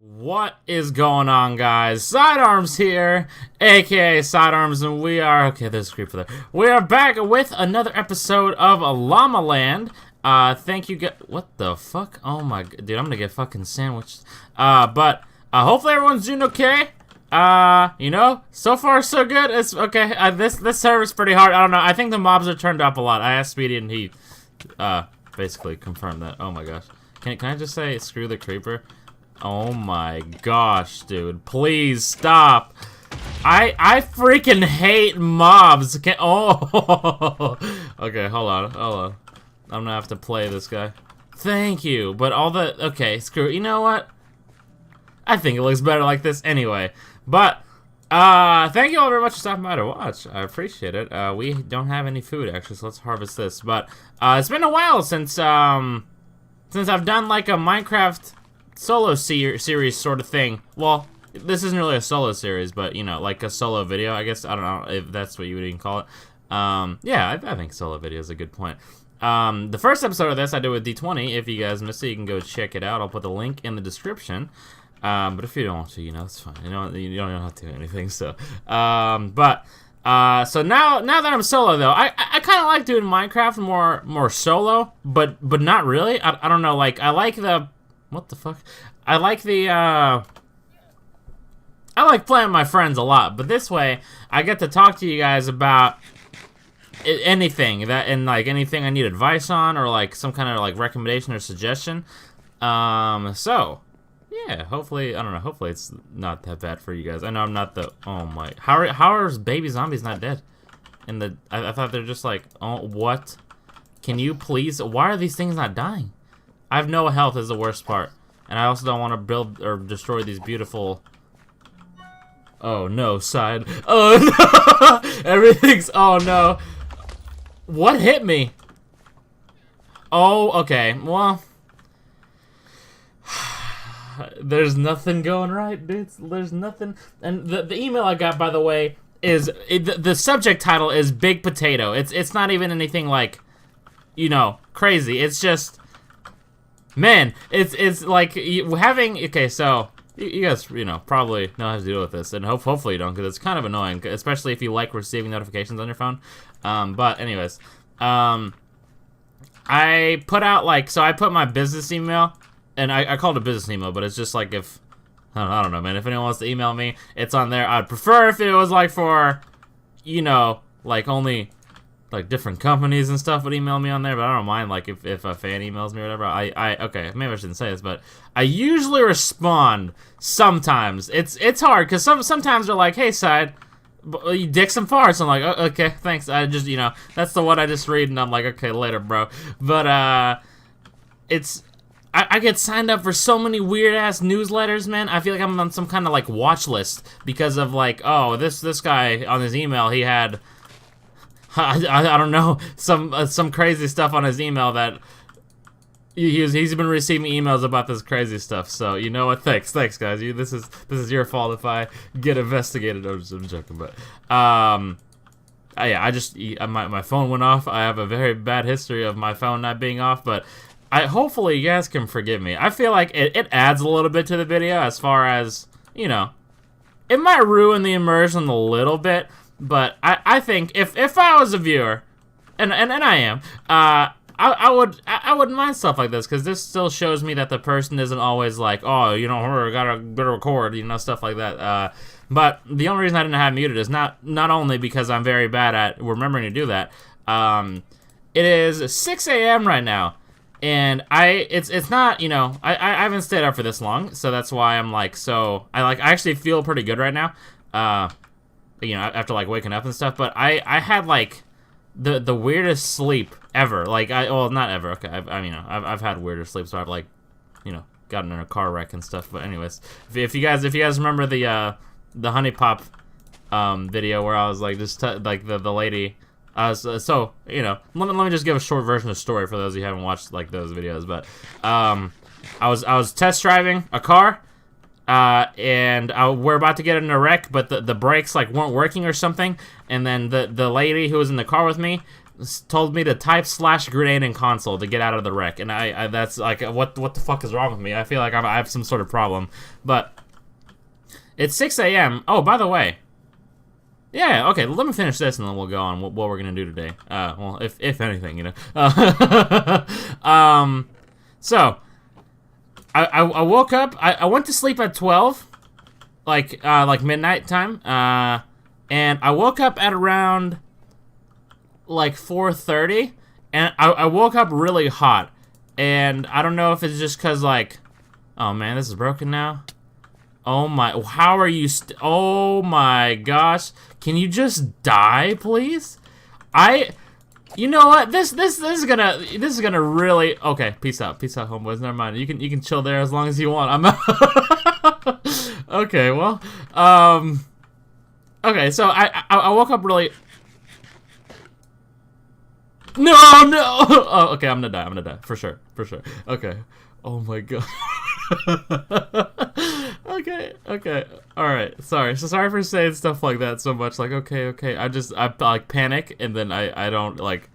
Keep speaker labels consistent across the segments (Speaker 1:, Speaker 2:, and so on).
Speaker 1: What is going on, guys? Sidearms here, aka Sidearms, and we are there's a creeper there. We are back with another episode of Llama Land. Thank you guys. What the fuck? Oh my god, dude, I'm gonna get fucking sandwiched. But hopefully everyone's doing okay. You know, so far so good. It's okay. This server's pretty hard. I don't know. I think the mobs are turned up a lot. I asked Speedy and he basically confirmed that. Oh my gosh. Can I just say screw the creeper? Oh my gosh, dude. Please stop. I freaking hate mobs. Okay, hold on. I'm gonna have to play this guy. Thank you. But okay, screw it. You know what? I think it looks better like this anyway. But thank you all very much for stopping by to watch. I appreciate it. We don't have any food actually, so let's harvest this. But it's been a while since I've done like a Minecraft solo series sort of thing. Well, this isn't really a solo series, but you know, like a solo video, I guess. I don't know if that's what you would even call it. Yeah, I think solo video is a good point. The first episode of this I did with D20. If you guys missed it, you can go check it out. I'll put the link in the description. But if you don't want to, you know, it's fine. You don't have to do anything. So, so now that I'm solo though, I kind of like doing Minecraft more solo, but not really. I don't know. Like I like the what the fuck? I like playing with my friends a lot, but this way I get to talk to you guys about anything anything I need advice on, or like some kind of like recommendation or suggestion. So yeah, hopefully, I don't know, hopefully it's not that bad for you guys. I know I'm not the, oh my, how are baby zombies not dead? I thought they're just like, oh, what? Can you please, why are these things not dying? I have no health is the worst part. And I also don't want to build or destroy these beautiful, oh no, side. Oh no, everything's, oh no. What hit me? Oh, okay, well. There's nothing going right, dude. There's nothing. And the email I got, by the way, is the subject title is Big Potato. It's not even anything like, you know, crazy. It's just, man, it's like having, okay, so you guys, you know, probably know how to deal with this, and hopefully you don't, because it's kind of annoying, especially if you like receiving notifications on your phone. But anyways, I put out I put my business email. And I called it a business email, but it's just like if, I don't know, man. If anyone wants to email me, it's on there. I'd prefer if it was like for, you know, like only, like different companies and stuff would email me on there. But I don't mind, like if a fan emails me or whatever. Okay, maybe I shouldn't say this, but I usually respond sometimes. It's hard, because sometimes they're like, hey, side, you dicks and farts. I'm like, oh, okay, thanks. I just, you know, that's the one I just read, and I'm like, okay, later, bro. But, I get signed up for so many weird-ass newsletters, man. I feel like I'm on some kind of, like, watch list because of, like, oh, this guy on his email, he had, I don't know, some crazy stuff on his email that he's been receiving emails about this crazy stuff. So, you know what? Thanks, guys. This is your fault if I get investigated. I'm joking, but, yeah, my phone went off. I have a very bad history of my phone not being off, but hopefully you guys can forgive me. I feel like it adds a little bit to the video, as far as, you know, it might ruin the immersion a little bit, but I think if I was a viewer, and I am, I wouldn't mind stuff like this, because this still shows me that the person isn't always like, oh, you know, gotta record, you know, stuff like that. But the only reason I didn't have muted is not only because I'm very bad at remembering to do that. It is 6 a.m. right now. And it's not, you know, I haven't stayed up for this long, so that's why I'm like, I actually feel pretty good right now, you know, after like waking up and stuff. But I had like the weirdest sleep ever. Like well, not ever. Okay, I've had weirder sleep, so I've like, you know, gotten in a car wreck and stuff. But anyways, if you guys remember the Honey Pop video where I was like just like the lady. So you know, let me just give a short version of the story for those of you who haven't watched like those videos. But I was test driving a car, and we're about to get in a wreck, but the brakes like weren't working or something. And then the lady who was in the car with me told me to type /grenade in console to get out of the wreck, and I that's like, what the fuck is wrong with me? I feel like I have some sort of problem. But it's 6 a.m. Oh, by the way, yeah, okay, let me finish this and then we'll go on what we're gonna do today. Well, if anything, you know. So I woke up. I went to sleep at 12, like midnight time. And I woke up at around like 4:30, and I woke up really hot. And I don't know if it's just cause like, oh man, this is broken now. Oh my, how are you oh my gosh. Can you just die, please? You know what? This is gonna really, okay, peace out, homeboys. Never mind. You can chill there as long as you want. I'm out. Okay, well, okay, so I woke up really. No. Oh, okay, I'm gonna die for sure. Okay. Oh my god. Okay. All right. Sorry for saying stuff like that so much. Like, okay. I like panic, and then I don't like.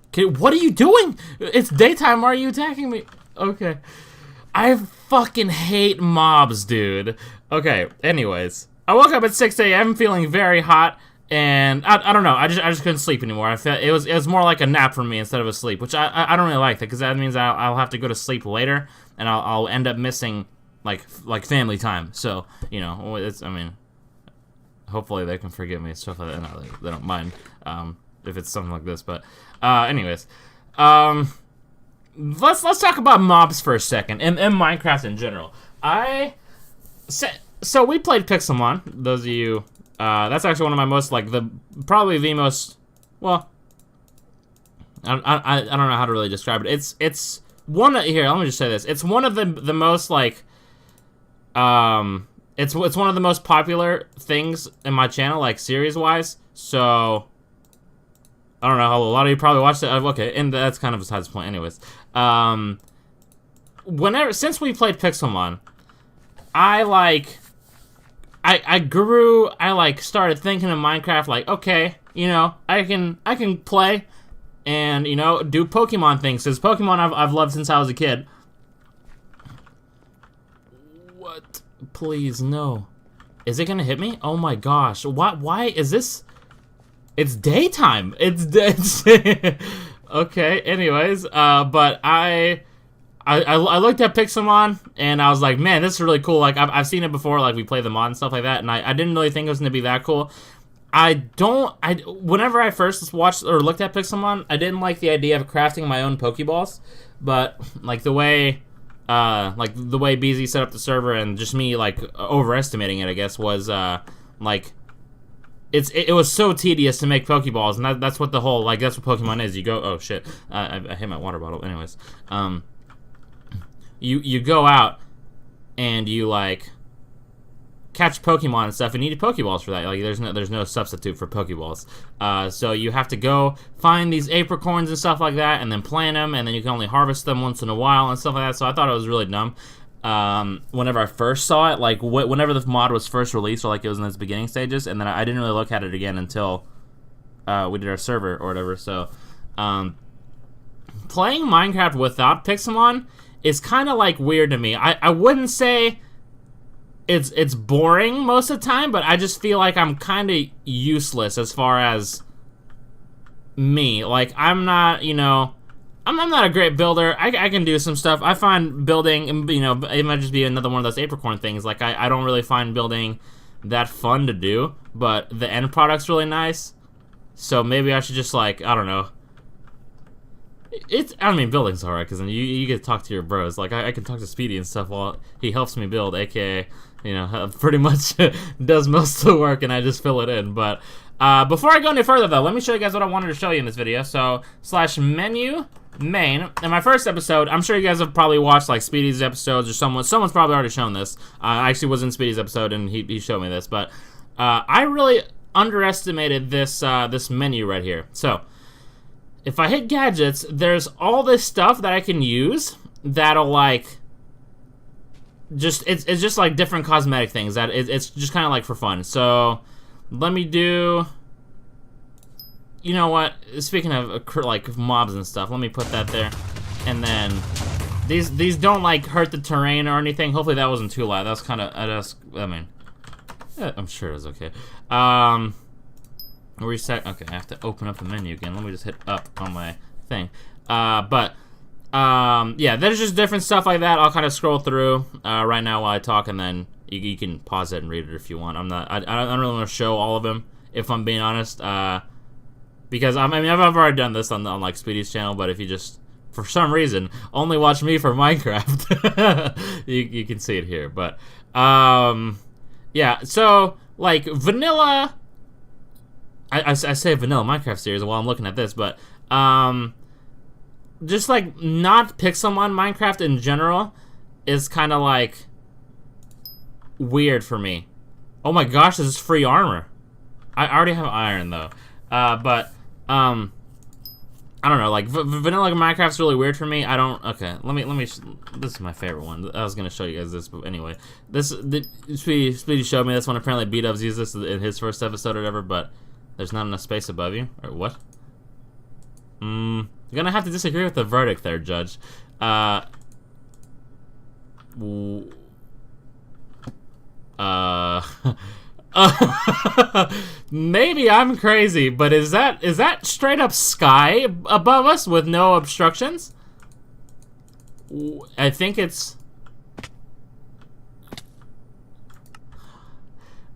Speaker 1: Okay, what are you doing? It's daytime. Why are you attacking me? Okay. I fucking hate mobs, dude. Okay. Anyways, I woke up at 6 a.m. feeling very hot, and I don't know. I just couldn't sleep anymore. I felt it was more like a nap for me instead of a sleep, which I don't really like that, because that means I'll have to go to sleep later, and I'll end up missing like family time. So, you know, I mean, hopefully they can forgive me, stuff like that. No, they don't mind if it's something like this. But anyways, let's talk about mobs for a second, and Minecraft in general. So we played Pixelmon. Those of you, that's actually one of my most, like, probably the most, well, I don't know how to really describe it. It's one here. Let me just say this. It's one of the most, like, it's one of the most popular things in my channel, like, series-wise. So I don't know, a lot of you probably watched it. Okay, and that's kind of besides the point. Anyways, since we played Pixelmon, I started thinking of Minecraft, like, okay, you know, I can play and, you know, do Pokemon things, because Pokemon I've loved since I was a kid. What? Please, no. Is it gonna hit me? Oh my gosh. Why is this? It's daytime. It's okay, anyways, but I looked at Pixelmon, and I was like, man, this is really cool. Like, I've seen it before, like, we play the mod and stuff like that, and I didn't really think it was gonna be that cool. Whenever I first watched or looked at Pixelmon, I didn't like the idea of crafting my own Pokeballs, but, like, the way BZ set up the server, and just me, like, overestimating it, I guess, was, like, it was so tedious to make Pokeballs, and that's what the whole, like, that's what Pokemon is. You go, oh shit, I hit my water bottle. Anyways, you go out and you, like, catch Pokemon and stuff, and you need Pokeballs for that. Like, there's no substitute for Pokeballs. So you have to go find these apricorns and stuff like that, and then plant them, and then you can only harvest them once in a while and stuff like that. So I thought it was really dumb. Whenever I first saw it, like, whenever the mod was first released, or like it was in its beginning stages, and then I didn't really look at it again until we did our server or whatever. So playing Minecraft without Pixelmon is kind of, like, weird to me. I wouldn't say it's boring most of the time, but I just feel like I'm kind of useless as far as me. Like, I'm not, you know, I'm not a great builder. I can do some stuff. I find building, you know, it might just be another one of those apricorn things. Like, I don't really find building that fun to do, but the end product's really nice. So maybe I should just, like, I don't know. I mean, building's alright, because then you get to talk to your bros. Like, I can talk to Speedy and stuff while he helps me build, aka, you know, pretty much does most of the work, and I just fill it in. But before I go any further, though, let me show you guys what I wanted to show you in this video. So, /menu main. In my first episode, I'm sure you guys have probably watched, like, Speedy's episodes, or someone's probably already shown this. I actually was in Speedy's episode, and he showed me this. But I really underestimated this menu right here. So, if I hit gadgets, there's all this stuff that I can use that'll, like, it's just like different cosmetic things that it's just kind of like for fun. So let me do, you know what? Speaking of like mobs and stuff, let me put that there, and then these don't like hurt the terrain or anything. Hopefully that wasn't too loud. That's kind of I mean, yeah, I'm sure it was okay. Reset. Okay, I have to open up the menu again. Let me just hit up on my thing. Yeah, there's just different stuff like that. I'll kind of scroll through right now while I talk, and then you can pause it and read it if you want. I don't really want to show all of them, if I'm being honest. Because I mean, I've already done this on like Speedy's channel, but if you just for some reason only watch me for Minecraft, you can see it here. But yeah, so like vanilla. I say vanilla Minecraft series while I'm looking at this, but just like not Pixelmon Minecraft in general is kind of like weird for me. Oh my gosh, this is free armor. I already have iron though, but I don't know. Like vanilla Minecraft's really weird for me. I don't. Okay, let me. This is my favorite one. I was gonna show you guys this, but anyway, Speedy showed me this one. Apparently, B-Dubs used this in his first episode or whatever, but there's not enough space above you. Or what? You're gonna have to disagree with the verdict there, Judge. Maybe I'm crazy, but is that straight up sky above us with no obstructions? I think it's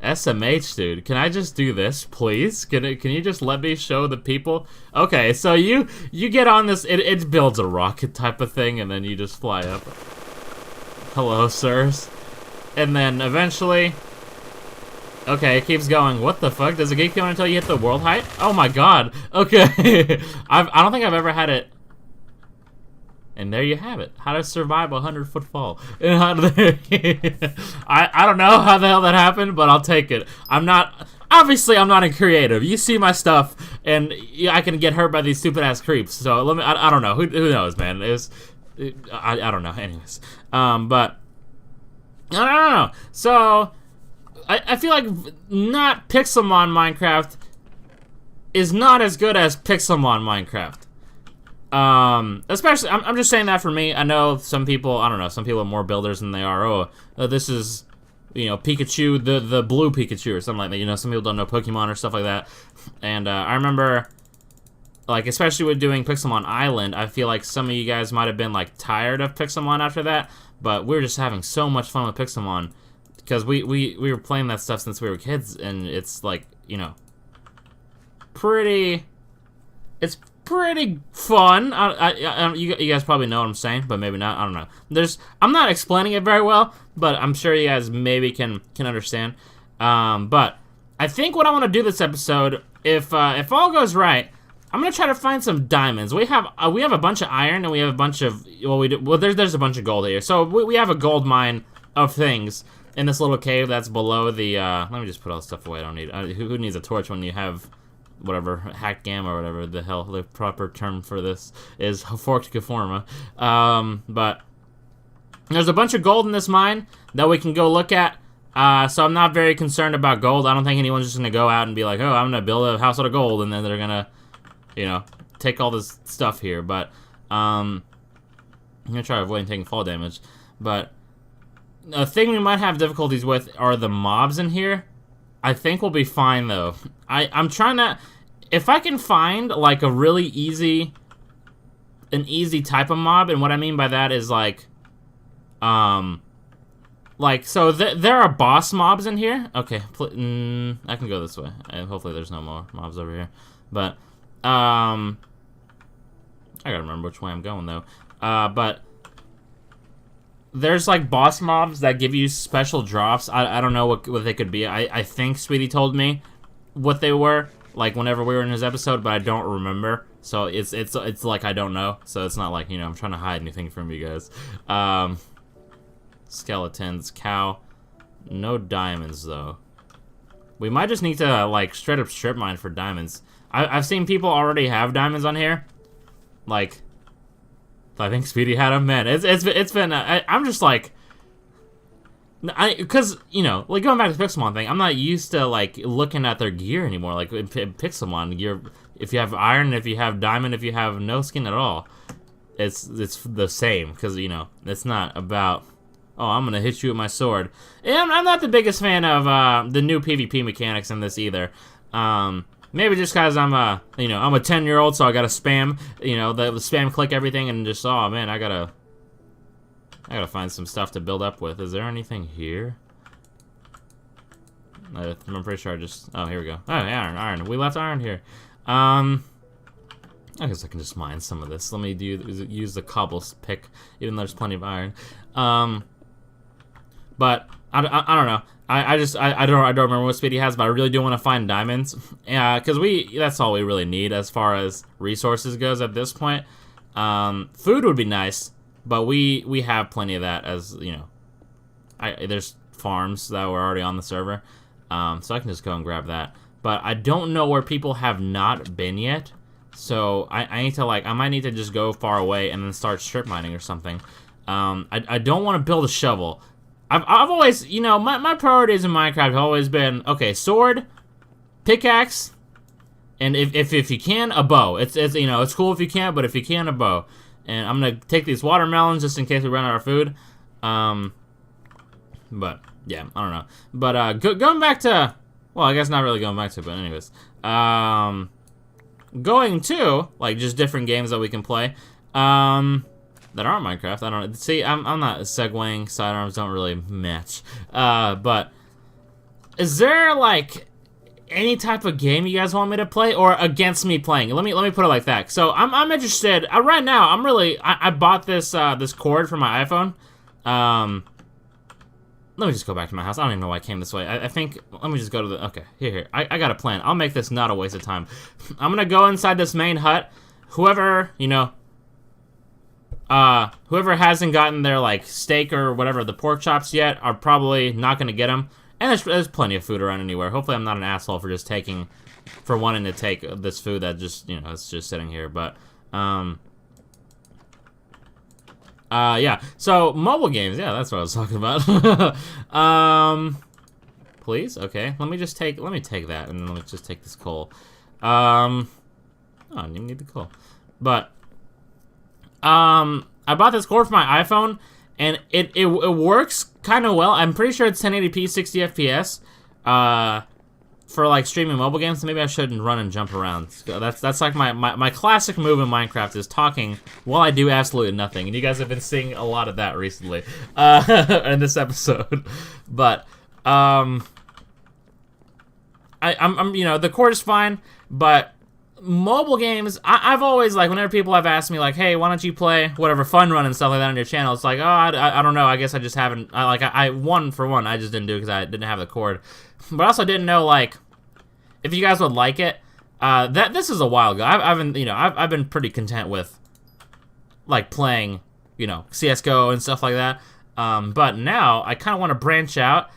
Speaker 1: SMH, dude. Can I just do this, please? Can you just let me show the people? Okay, so you get on this. It builds a rocket type of thing, and then you just fly up. Hello, sirs. And then eventually, okay, it keeps going. What the fuck? Does it keep going until you hit the world height? Oh my god. Okay. I don't think I've ever had it. And there you have it. How to survive a 100-foot fall. I don't know how the hell that happened, but I'll take it. Obviously I'm not in creative. You see my stuff, and I can get hurt by these stupid ass creeps. So I don't know. Who knows, man? I don't know. Anyways, but I don't know. So I feel like not Pixelmon Minecraft is not as good as Pixelmon Minecraft. Especially, I'm just saying that for me. I know some people, I don't know, some people are more builders than they are. Oh, this is, you know, Pikachu, the blue Pikachu or something like that. You know, some people don't know Pokemon or stuff like that. And I remember, like, especially with doing Pixelmon Island, I feel like some of you guys might have been, like, tired of Pixelmon after that. But we were just having so much fun with Pixelmon. Because we were playing that stuff since we were kids. And it's, like, you know, it's pretty fun. You guys probably know what I'm saying, but maybe not. I don't know. I'm not explaining it very well, but I'm sure you guys maybe can understand. But I think what I want to do this episode, if all goes right, I'm gonna try to find some diamonds. We have a bunch of iron, and we have a bunch of there's a bunch of gold here. So we have a gold mine of things in this little cave that's below the. Let me just put all the stuff away. I don't need. Who needs a torch when you have whatever, hacked gamma or whatever the hell the proper term for this is, forked gaforma. But there's a bunch of gold in this mine that we can go look at. So I'm not very concerned about gold. I don't think anyone's just gonna go out and be like, oh, I'm gonna build a house out of gold, and then they're gonna, you know, take all this stuff here. But I'm gonna try avoiding taking fall damage. But a thing we might have difficulties with are the mobs in here. I think we'll be fine though. I'm trying to, if I can find like a really easy type of mob, and what I mean by that is like so there are boss mobs in here. Okay, I can go this way. Hopefully there's no more mobs over here. But I gotta remember which way I'm going though. But there's like boss mobs that give you special drops. I don't know what they could be. I think Sweetie told me what they were, like whenever we were in his episode, but I don't remember. So it's like I don't know. So it's not like, you know, I'm trying to hide anything from you guys. Skeletons, cow, no diamonds though. We might just need to like straight up strip mine for diamonds. I've seen people already have diamonds on here, like. I think Speedy had them. Man, it's been. I'm just like, Because, you know, like going back to the Pixelmon thing, I'm not used to, like, looking at their gear anymore. Like, in Pixelmon, if you have iron, if you have diamond, if you have no skin at all, it's the same. Because, you know, it's not about, oh, I'm going to hit you with my sword. And I'm not the biggest fan of the new PvP mechanics in this either. Maybe just because I'm a 10-year-old, so I gotta spam, you know, the spam click everything and just, oh man, I gotta find some stuff to build up with. Is there anything here? I'm pretty sure I just, oh, here we go. Oh, iron. We left iron here. I guess I can just mine some of this. Let me use the cobbles pick, even though there's plenty of iron. But I don't know. I don't remember what speed he has, but I really do want to find diamonds. Because that's all we really need as far as resources goes at this point. Food would be nice, but we have plenty of that, as you know. There's farms that were already on the server, so I can just go and grab that. But I don't know where people have not been yet, so I need to I might need to just go far away and then start strip mining or something. I don't want to build a shovel. I've always, you know, my priorities in Minecraft have always been, okay, sword, pickaxe, and if you can, a bow. It's you know, it's cool if you can't, but if you can, a bow. And I'm gonna take these watermelons just in case we run out of food. But yeah, I don't know. But going back to, well, I guess not really going back to, but anyways, going to like just different games that we can play. That aren't Minecraft. I don't see. I'm not segueing. Sidearms don't really match. But is there like any type of game you guys want me to play, or against me playing? Let me put it like that. So I'm interested. Right now, I bought this this cord for my iPhone. Let me just go back to my house. I don't even know why I came this way. I think, let me just go to the, okay, here. I got a plan. I'll make this not a waste of time. I'm gonna go inside this main hut. Whoever, you know, whoever hasn't gotten their, like, steak or whatever, the pork chops yet, are probably not gonna get them. And there's plenty of food around anywhere. Hopefully I'm not an asshole for wanting to take this food that just, you know, it's just sitting here. But, yeah. So, mobile games, yeah, that's what I was talking about. Please? Okay. Let me take that, and then let me just take this coal. Oh, I didn't even need the coal. But, I bought this cord for my iPhone, and it works kind of well. I'm pretty sure it's 1080p, 60 FPS, for like streaming mobile games. So maybe I shouldn't run and jump around. That's like my classic move in Minecraft is talking while I do absolutely nothing. And you guys have been seeing a lot of that recently, in this episode. But I'm you know, the cord is fine, but mobile games, I've always, like, whenever people have asked me, like, hey, why don't you play whatever Fun Run and stuff like that on your channel, it's like, oh, I don't know, I guess I just haven't, I just didn't do it because I didn't have the cord, but I also didn't know, like, if you guys would like it. This is a while ago. I've been pretty content with, like, playing, you know, CSGO and stuff like that, but now I kind of want to branch out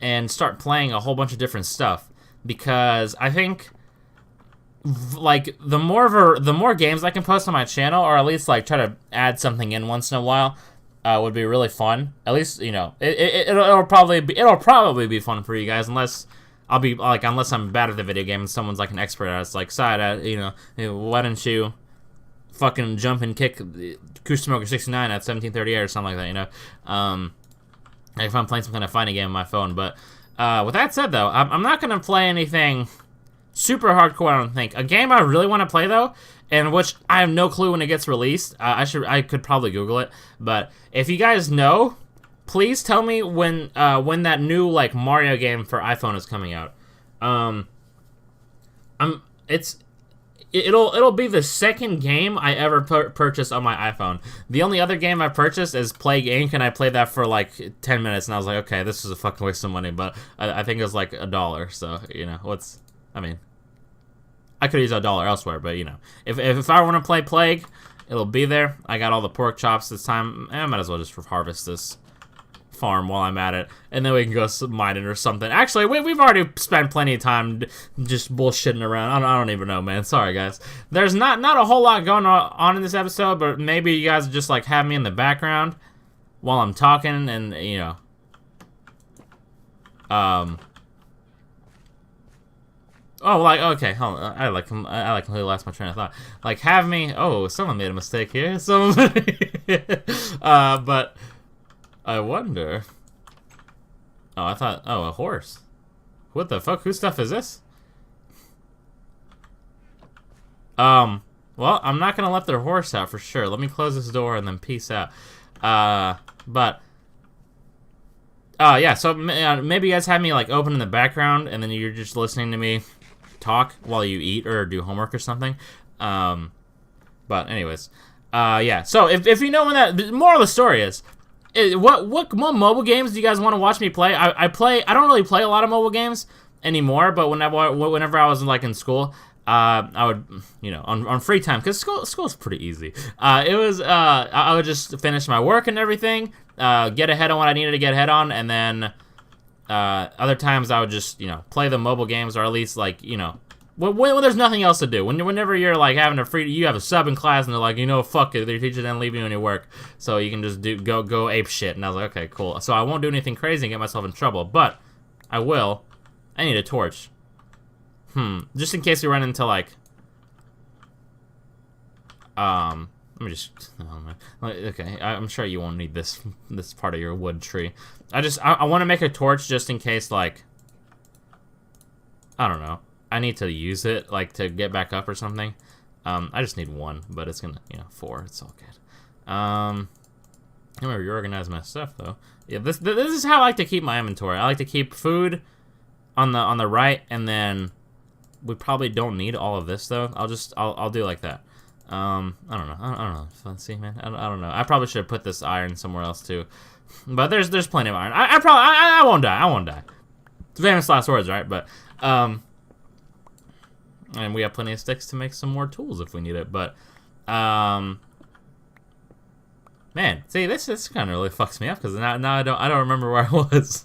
Speaker 1: and start playing a whole bunch of different stuff, because I think, like, the more games I can post on my channel, or at least like try to add something in once in a while, would be really fun. At least, you know, it'll probably be fun for you guys, unless I'm bad at the video game and someone's like an expert at it. It's like, side, you know, why don't you fucking jump and kick Kushimoker 69 at 1738 or something like that, you know? If I'm playing some kind of fighting game on my phone. But with that said, though, I'm not gonna play anything super hardcore, I don't think. A game I really want to play, though, and which I have no clue when it gets released. I could probably Google it, but if you guys know, please tell me when that new, like, Mario game for iPhone is coming out. It'll be the second game I ever purchased on my iPhone. The only other game I purchased is Plague Inc., and I played that for like 10 minutes, and I was like, okay, this is a fucking waste of money, but I think it was like $1, so, you know, I mean, I could use $1 elsewhere, but, you know, if I want to play Plague, it'll be there. I got all the pork chops this time. I might as well just harvest this farm while I'm at it, and then we can go mine it or something. Actually, we've already spent plenty of time just bullshitting around. I don't even know, man. Sorry, guys. There's not a whole lot going on in this episode, but maybe you guys just, like, have me in the background while I'm talking, and, you know, Oh, like, okay, hold on. I completely lost my train of thought. Like, have me... Oh, someone made a mistake here. Someone... but... I wonder... Oh, I thought... Oh, a horse. What the fuck? Whose stuff is this? Well, I'm not gonna let their horse out for sure. Let me close this door and then peace out. But... yeah, so maybe you guys have me, like, open in the background, and then you're just listening to me talk while you eat or do homework or something. But anyways, yeah. So if you know when that, the moral of the story is, what mobile games do you guys want to watch me play? I don't really play a lot of mobile games anymore, but whenever I was like in school, I would, you know, on free time, because school's pretty easy. I would just finish my work and everything, get ahead on what I needed to get ahead on, and then other times I would just, you know, play the mobile games, or at least, like, you know, when there's nothing else to do. Whenever you're like having you have a sub in class, and they're like, you know, fuck it, your teacher didn't leave you any work, so you can just go ape shit. And I was like, okay, cool. So I won't do anything crazy and get myself in trouble, but I will. I need a torch. Just in case we run into, like, let me just, oh man. Okay, I'm sure you won't need this part of your wood tree. I want to make a torch just in case, like, I don't know, I need to use it, like, to get back up or something. I just need one, but it's gonna, you know, 4, it's all good. I'm gonna reorganize my stuff, though. Yeah, this is how I like to keep my inventory. I like to keep food on the right, and then we probably don't need all of this, though. I'll do like that. I don't know. Let's see, man. I don't know. I probably should have put this iron somewhere else too. But there's plenty of iron. I won't die. I won't die. Famous last words, right? But and we have plenty of sticks to make some more tools if we need it. But man, see, this kind of really fucks me up, because now I don't remember where I was.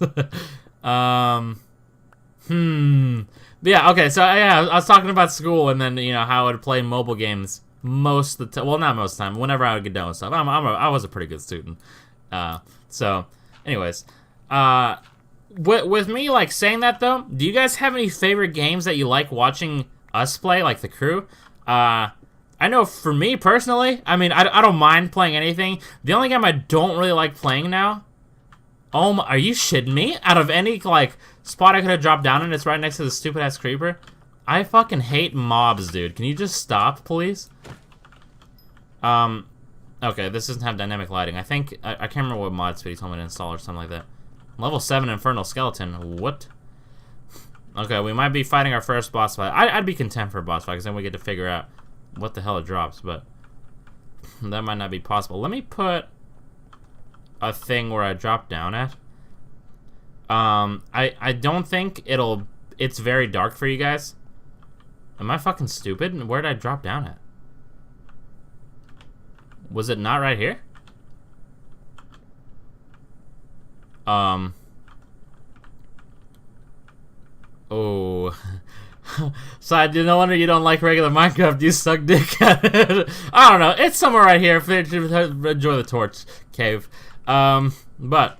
Speaker 1: Yeah, okay, so yeah, I was talking about school, and then, you know, how I would play mobile games most of the time. Well, not most of the time. Whenever I would get done with stuff, I was a pretty good student. So, anyways, with me, like, saying that, though, do you guys have any favorite games that you like watching us play, like the crew? I know for me personally, I mean, I don't mind playing anything. The only game I don't really like playing now. Oh my, are you shitting me? Out of any, like, spot I could have dropped down in, it's right next to the stupid-ass creeper. I fucking hate mobs, dude. Can you just stop, please? Okay, this doesn't have dynamic lighting. I think, I can't remember what mod speed he told me to install or something like that. Level 7 Infernal Skeleton. What? Okay, we might be fighting our first boss fight. I'd be content for a boss fight, because then we get to figure out what the hell it drops, but that might not be possible. Let me put a thing where I drop down at. I don't think it's very dark for you guys. Am I fucking stupid? Where did I drop down at? Was it not right here? Oh. So no wonder you don't like regular Minecraft, you suck dick at it. I don't know, it's somewhere right here. Enjoy the torch cave. But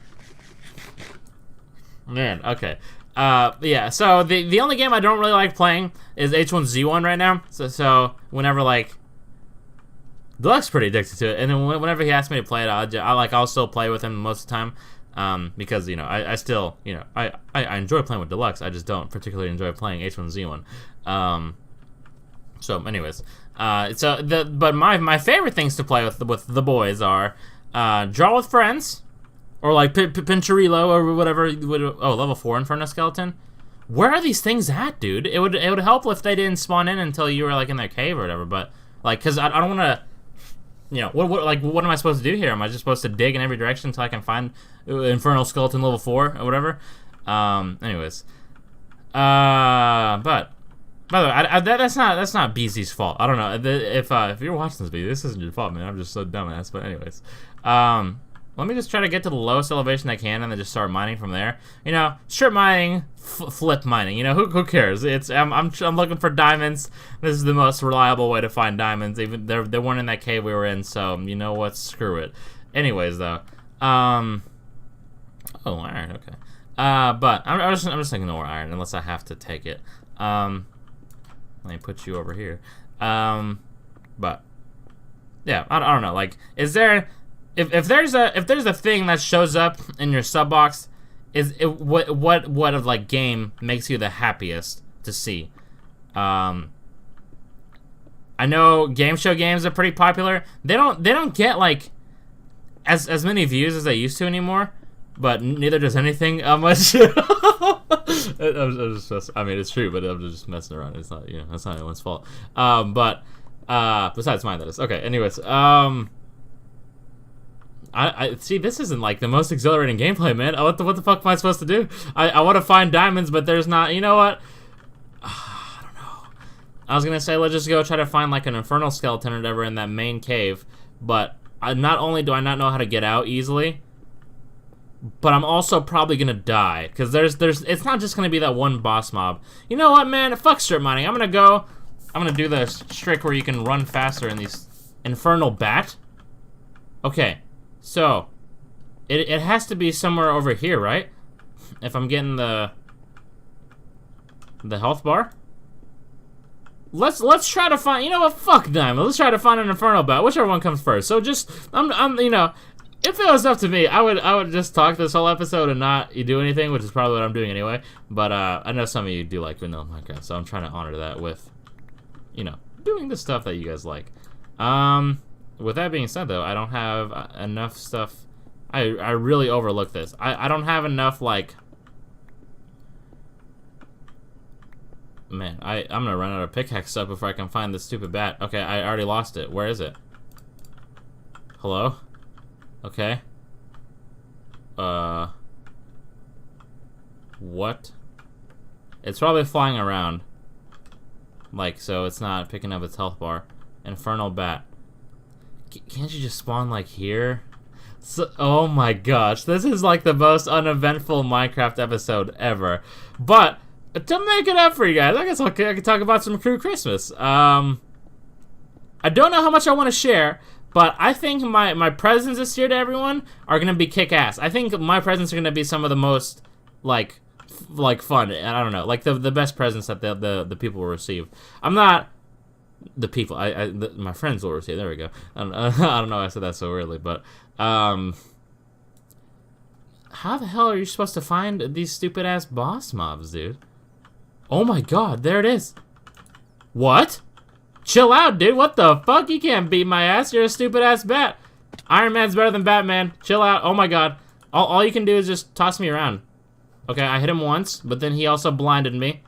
Speaker 1: man, okay. Yeah, so the only game I don't really like playing is H1Z1 right now. So whenever, like, Deluxe pretty addicted to it, and then whenever he asks me to play it, I'll still play with him most of the time. Because, you know, I still, you know, I enjoy playing with Deluxe. I just don't particularly enjoy playing H1Z1. So anyways, but my favorite things to play with the boys are Draw with Friends, or like Pincherilo, or whatever. Oh, level 4 Inferno Skeleton. Where are these things at, dude? It would help if they didn't spawn in until you were, like, in their cave or whatever. But, like, cause I don't want to. You know, what am I supposed to do here? Am I just supposed to dig in every direction until I can find Infernal Skeleton level 4 or whatever? Anyways. But by the way, that's not BZ's fault. I don't know. If you're watching this video, this isn't your fault, man. I'm just so dumbass. But anyways. Let me just try to get to the lowest elevation I can and then just start mining from there. You know, strip mining, flip mining. You know, who cares? I'm looking for diamonds. This is the most reliable way to find diamonds. Even there weren't in that cave we were in, so you know what? Screw it. Anyways, though, oh, iron. Okay. But I'm just gonna ignore iron unless I have to take it. Let me put you over here. But yeah, I don't know. Like, is there, if there's a thing that shows up in your sub box, what of like game makes you the happiest to see? I know game show games are pretty popular. They don't get like as many views as they used to anymore, but neither does anything much. I mean, it's true, but I'm just messing around. It's not, that's not anyone's fault. But besides mine, that is. Okay, anyways, I see, this isn't like the most exhilarating gameplay, man. What the fuck am I supposed to do? I want to find diamonds, but there's not. You know what? I don't know. I was gonna say let's just go try to find like an infernal skeleton or whatever in that main cave, but not only do I not know how to get out easily, but I'm also probably gonna die because it's not just gonna be that one boss mob. You know what, man? Fuck strip mining. I'm gonna do the trick where you can run faster in these infernal bat. Okay, so it has to be somewhere over here, right? If I'm getting the health bar. Let's try to find. You know what? Fuck diamond. Let's try to find an infernal bat. Whichever one comes first. So just I'm if it was up to me, I would just talk this whole episode and not do anything, which is probably what I'm doing anyway. But I know some of you do like vanilla Minecraft, so I'm trying to honor that with, doing the stuff that you guys like. With that being said, though, I don't have enough stuff. I really overlooked this. I don't have enough, like... Man, I'm gonna run out of pickaxe stuff before I can find this stupid bat. Okay, I already lost it. Where is it? Hello? Okay. What? It's probably flying around. Like, so it's not picking up its health bar. Infernal bat. Can't you just spawn, like, here? Oh my gosh, this is like the most uneventful Minecraft episode ever. But to make it up for you guys, I guess I can talk about some Crew Christmas. I don't know how much I want to share, but I think my presents this year to everyone are gonna be kick-ass. I think my presents are gonna be some of the most like fun. I don't know, like the best presents that the people will receive. I'm not the people. My friends will receive. There we go. I don't know. I said that so weirdly, but how the hell are you supposed to find these stupid ass boss mobs, dude? Oh my god, there it is. What? Chill out, dude. What the fuck? You can't beat my ass. You're a stupid ass bat. Iron Man's better than Batman. Chill out. Oh my god. All you can do is just toss me around. Okay, I hit him once, but then he also blinded me.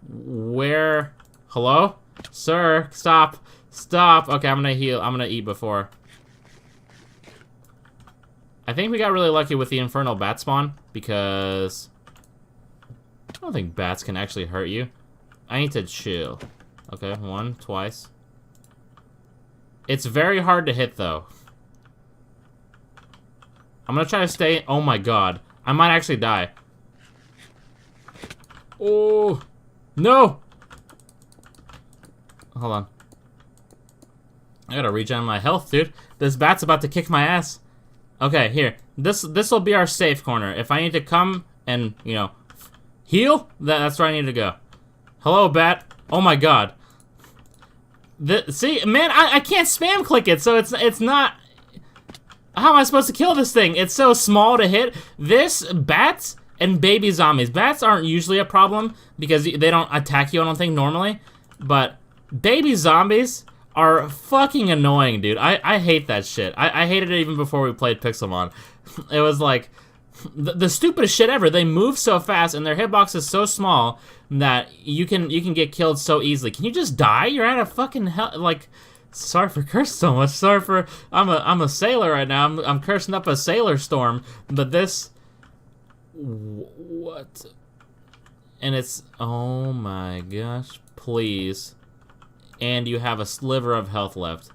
Speaker 1: Where? Hello? Sir, stop. Stop. Okay, I'm gonna heal. I'm gonna eat before. I think we got really lucky with the infernal bat spawn because I don't think bats can actually hurt you. I need to chill. Okay, one, twice. It's very hard to hit though. I'm gonna try to stay. Oh my god. I might actually die. Oh no! Hold on. I gotta regen my health, dude. This bat's about to kick my ass. Okay, here. This will be our safe corner. If I need to come and, heal, that's where I need to go. Hello, bat. Oh my god. See, man, I can't spam click it, so it's not... How am I supposed to kill this thing? It's so small to hit. Bats and baby zombies. Bats aren't usually a problem because they don't attack you, I don't think, normally. But baby zombies are fucking annoying, dude. I hate that shit. I hated it even before we played Pixelmon. It was like the stupidest shit ever. They move so fast and their hitbox is so small that you can get killed so easily. Can you just die? You're at a fucking hell. Like, sorry for cursing so much. Sorry for I'm a sailor right now. I'm cursing up a sailor storm. But this, what? And it's, oh my gosh, please. And you have a sliver of health left.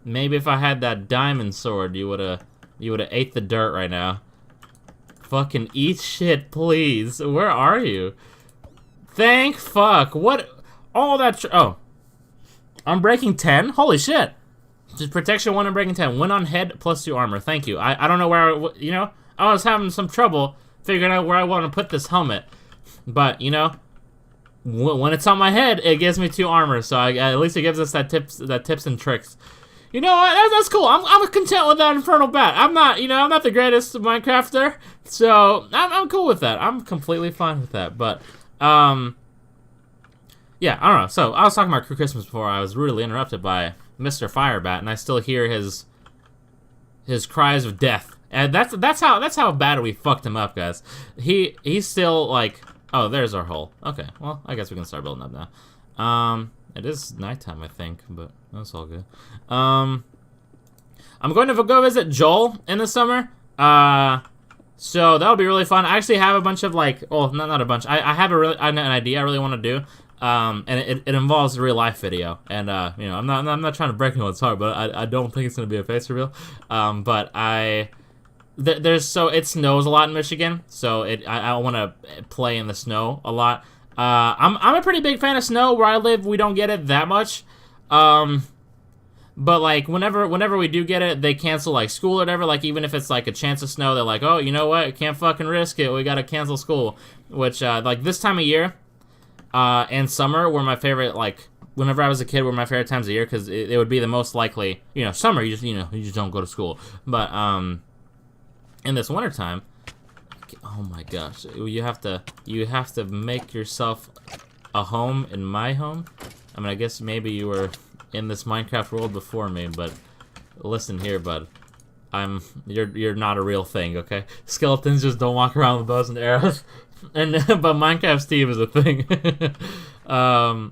Speaker 1: Maybe if I had that diamond sword, you would've ate the dirt right now. Fucking eat shit, please. Where are you? Thank fuck. What? All that. Oh, I'm breaking 10. Holy shit. Just protection 1 and breaking 10. Win on head +2 armor. Thank you. I don't know where I was having some trouble figuring out where I want to put this helmet. But, you know, when it's on my head, it gives me 2 armor, so at least it gives us that tips and tricks. You know what? That's cool. I'm content with that Infernal Bat. I'm not, you know, I'm not the greatest Minecrafter, so I'm cool with that. I'm completely fine with that. But yeah, I don't know. So I was talking about Christmas before. I was rudely interrupted by Mr. Firebat, and I still hear his cries of death. And that's how bad we fucked him up, guys. He's still like, oh, there's our hole. Okay, well, I guess we can start building up now. It is nighttime, I think, but that's all good. I'm going to go visit Joel in the summer. So that'll be really fun. I actually have a bunch of like, well, not a bunch. I have an idea I really want to do. And it involves a real life video. And you know, I'm not trying to break anyone's heart, but I don't think it's gonna be a face reveal. But so it snows a lot in Michigan, so I want to play in the snow a lot. I'm a pretty big fan of snow. Where I live, we don't get it that much. But like whenever we do get it, they cancel like school or whatever. Like even if it's like a chance of snow, they're like, oh, you know what? Can't fucking risk it. We gotta cancel school. Which like this time of year, and summer were my favorite. Like whenever I was a kid, were my favorite times of year because it would be the most likely. You know, summer you just don't go to school. But in this wintertime, oh my gosh, you have to make yourself a home in my home. I mean, I guess maybe you were in this Minecraft world before me, but listen here, bud. You're not a real thing, okay? Skeletons just don't walk around with bows and arrows, but Minecraft Steve is a thing. But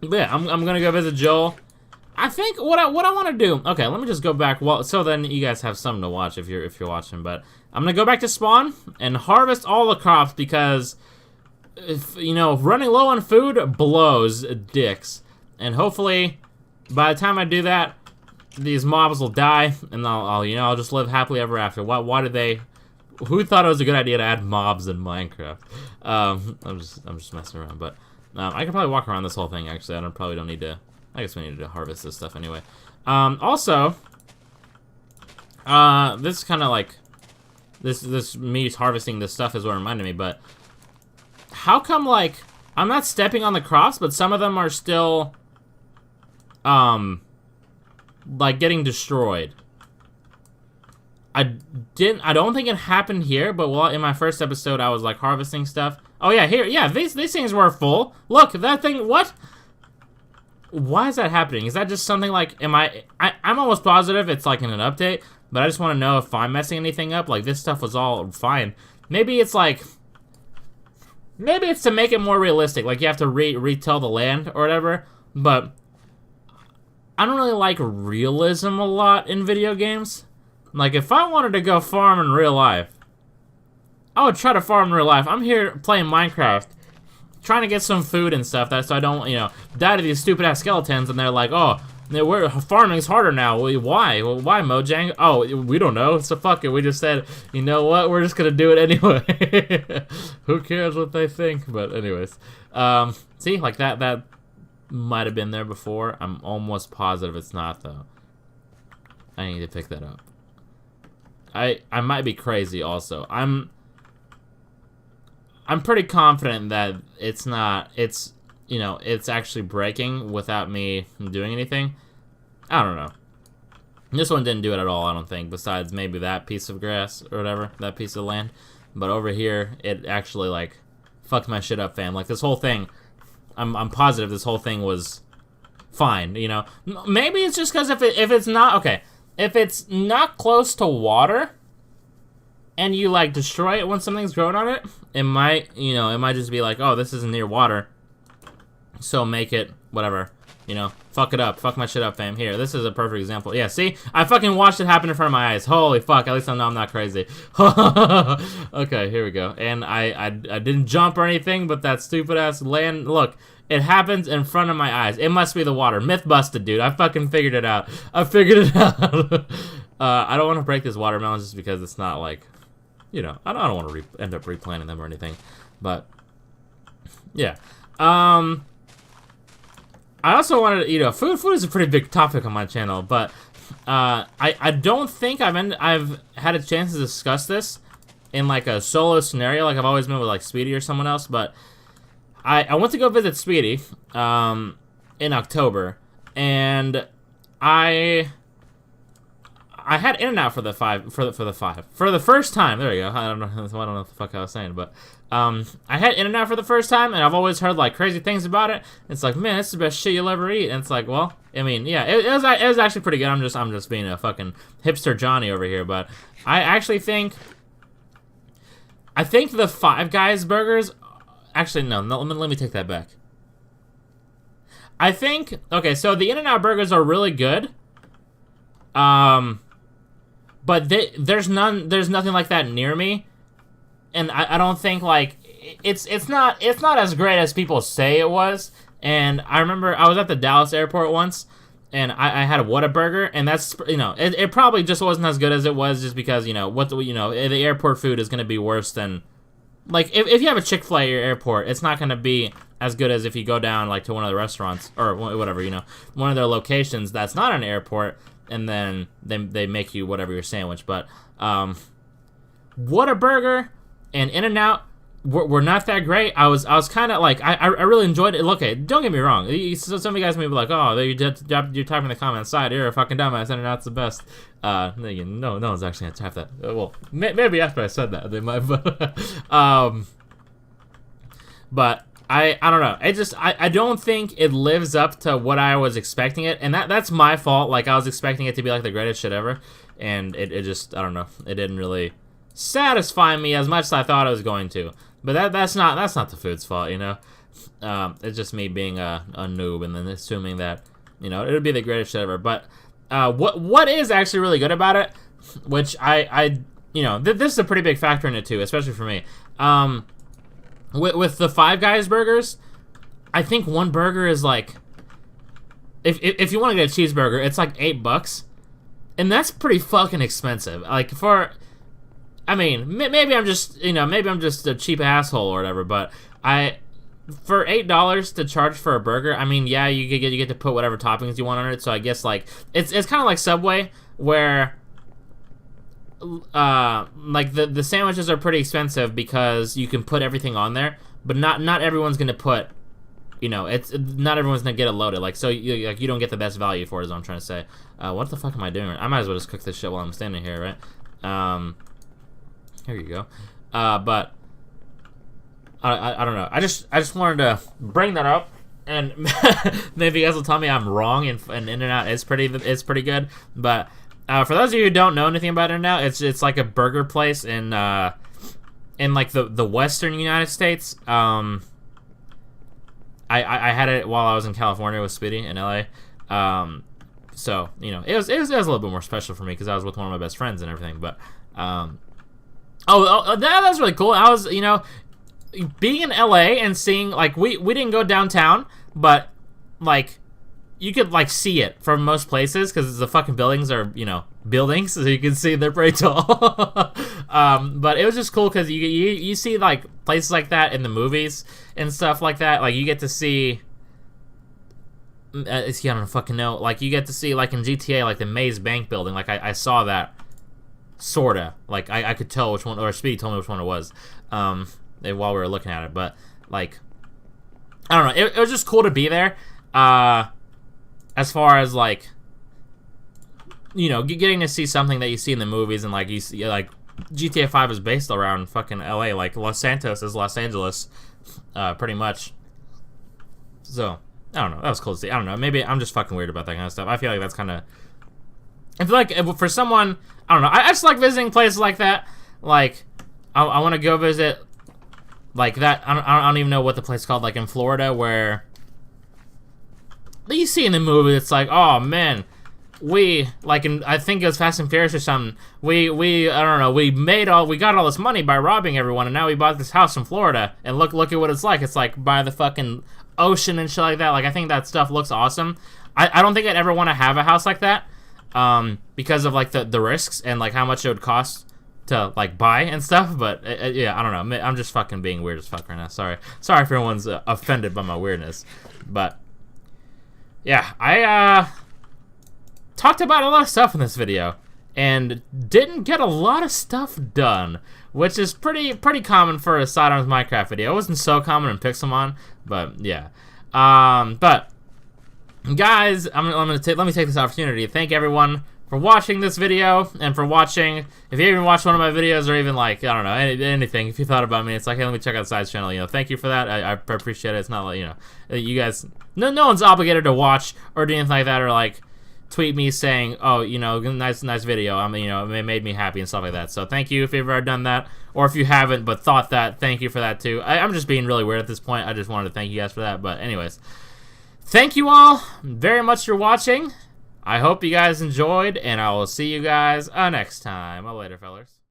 Speaker 1: yeah, I'm gonna go visit Joel. I think what I want to do. Okay, let me just go back. Well, so then you guys have something to watch if you're watching. But I'm gonna go back to spawn and harvest all the crops because, if you know, running low on food blows dicks. And hopefully, by the time I do that, these mobs will die, and I'll just live happily ever after. Why did they? Who thought it was a good idea to add mobs in Minecraft? I'm just messing around, but I can probably walk around this whole thing. Actually, probably don't need to. I guess we need to harvest this stuff anyway. Also, this is kind of like this me harvesting this stuff is what reminded me. But how come like I'm not stepping on the crops, but some of them are still like getting destroyed? I don't think it happened here, but well, in my first episode, I was like harvesting stuff. Oh yeah, here, yeah, these things were full. Look, that thing. What? Why is that happening? Is that just something like, I'm almost positive it's like in an update, but I just want to know if I'm messing anything up. Like this stuff was all fine. Maybe it's like, maybe it's to make it more realistic. Like you have to retell the land or whatever. But I don't really like realism a lot in video games. Like if I wanted to go farm in real life, I would try to farm in real life. I'm here playing Minecraft, trying to get some food and stuff, so I don't, you know, die to these stupid ass skeletons. And they're like, oh, farming's harder now. Why? Well, why, Mojang? Oh, we don't know. So fuck it. We just said, you know what? We're just gonna do it anyway. Who cares what they think? But anyways, see, like that might have been there before. I'm almost positive it's not though. I need to pick that up. I might be crazy. Also, I'm pretty confident that it's not, it's, you know, it's actually breaking without me doing anything. I don't know. This one didn't do it at all, I don't think, besides maybe that piece of grass or whatever, that piece of land. But over here, it actually, like, fucked my shit up, fam. Like, this whole thing, I'm positive this whole thing was fine, you know. Maybe it's just because if it's not, okay, if it's not close to water, and you, like, destroy it when something's growing on it, it might, you know, it might just be like, oh, this isn't near water, so make it, whatever, you know, fuck it up, fuck my shit up, fam. Here, this is a perfect example. Yeah, see? I fucking watched it happen in front of my eyes. Holy fuck, at least I know I'm not crazy. Okay, here we go. And I didn't jump or anything, but that stupid-ass land, look, it happens in front of my eyes. It must be the water. Myth busted, dude. I fucking figured it out. I figured it out. I don't want to break this watermelon just because it's not, like, you know, I don't want to end up replanting them or anything, but yeah. I also wanted to, you know, food is a pretty big topic on my channel, but I don't think I've had a chance to discuss this in like a solo scenario, like I've always been with like Speedy or someone else. But I went to go visit Speedy in October, and I had In-N-Out for the first time. There you go. I don't know what the fuck I was saying, but I had In-N-Out for the first time, and I've always heard like crazy things about it. It's like, man, it's the best shit you'll ever eat. And it's like, well, I mean, yeah, it was actually pretty good. I'm just being a fucking hipster Johnny over here, but I actually think the Five Guys burgers. Actually, no, let me take that back. I think, okay, so the In-N-Out burgers are really good. But there's nothing like that near me, and I don't think like it's not as great as people say it was. And I remember I was at the Dallas airport once, and I had a Whataburger, and that's, it probably just wasn't as good as it was just because the airport food is gonna be worse than, like, if you have a Chick-fil-A at your airport, it's not gonna be as good as if you go down like to one of the restaurants or whatever, one of their locations that's not an airport. And then they make you whatever your sandwich. But Whataburger and In-N-Out were not that great. I was kind of like, I really enjoyed it. Look, don't get me wrong. Some of you guys may be like, oh, you're typing in the comment side. You're a fucking dumbass. In-N-Out's the best. No one's actually gonna type that. Well, maybe after I said that they might. But I don't know. I don't think it lives up to what I was expecting it, and that's my fault. Like, I was expecting it to be like the greatest shit ever, and it just, I don't know. It didn't really satisfy me as much as I thought it was going to. But that's not the food's fault, It's just me being a noob and then assuming that it would be the greatest shit ever. But what is actually really good about it, which this is a pretty big factor in it too, especially for me. With the Five Guys burgers, I think one burger is like, if you want to get a cheeseburger, it's like $8, and that's pretty fucking expensive. Like maybe I'm just a cheap asshole or whatever, but for $8 to charge for a burger, I mean, yeah, you get to put whatever toppings you want on it. So I guess like it's kind of like Subway, where like the sandwiches are pretty expensive because you can put everything on there, but not everyone's gonna put, not everyone's gonna get it loaded. Like, so you don't get the best value for it, is what I'm trying to say. What the fuck am I doing? I might as well just cook this shit while I'm standing here, right? Here you go. But I don't know. I just wanted to bring that up, and maybe you guys will tell me I'm wrong, and In-N-Out is pretty good, but. For those of you who don't know anything about it now, it's like a burger place in like the Western United States. I had it while I was in California with Speedy in LA. So it was a little bit more special for me because I was with one of my best friends and everything. But that was really cool. I was being in LA and seeing, like, we didn't go downtown, but like, you could like see it from most places because the fucking buildings are buildings, so you can see they're pretty tall. But it was just cool because you see like places like that in the movies and stuff like that. Like, you get to see I don't fucking know. Like, you get to see, like, in GTA, like the Maze Bank building. Like, I saw that sorta. Like, I could tell which one, or Speedy told me which one it was while we were looking at it. But like, I don't know. It was just cool to be there. As far as, like, getting to see something that you see in the movies, and like you see, like, GTA 5 is based around fucking LA, like Los Santos is Los Angeles, pretty much. So I don't know, that was cool to see. I don't know, maybe I'm just fucking weird about that kind of stuff. I feel like that's kind of, I feel like for someone, I don't know, I just like visiting places like that. Like, I want to go visit like that. I don't even know what the place is called, like in Florida, where you see in the movie, it's like, oh man, we, like, in, I think it was Fast and Furious or something, we I don't know, we got all this money by robbing everyone, and now we bought this house in Florida, and look at what it's like. It's like by the fucking ocean and shit like that. Like, I think that stuff looks awesome. I don't think I'd ever want to have a house like that, because of like the risks and like how much it would cost to like buy and stuff. But yeah, I don't know, I'm just fucking being weird as fuck right now. Sorry if everyone's offended by my weirdness, but yeah, I talked about a lot of stuff in this video, and didn't get a lot of stuff done, which is pretty common for a Sidearms Minecraft video. It wasn't so common in Pixelmon, but yeah. But guys, let me take this opportunity to thank everyone for watching this video, and for watching. If you even watched one of my videos, or even like, I don't know, anything, if you thought about me, it's like, hey, let me check out the Side's channel, you know, thank you for that. I appreciate it. It's not like, you know, you guys, no one's obligated to watch or do anything like that, or like tweet me saying, oh, you know, nice video, you know, it made me happy and stuff like that. So thank you if you've ever done that, or if you haven't but thought that, thank you for that too. I'm just being really weird at this point. I just wanted to thank you guys for that. But anyways, thank you all very much for watching. I hope you guys enjoyed, and I will see you guys next time. Later, fellers.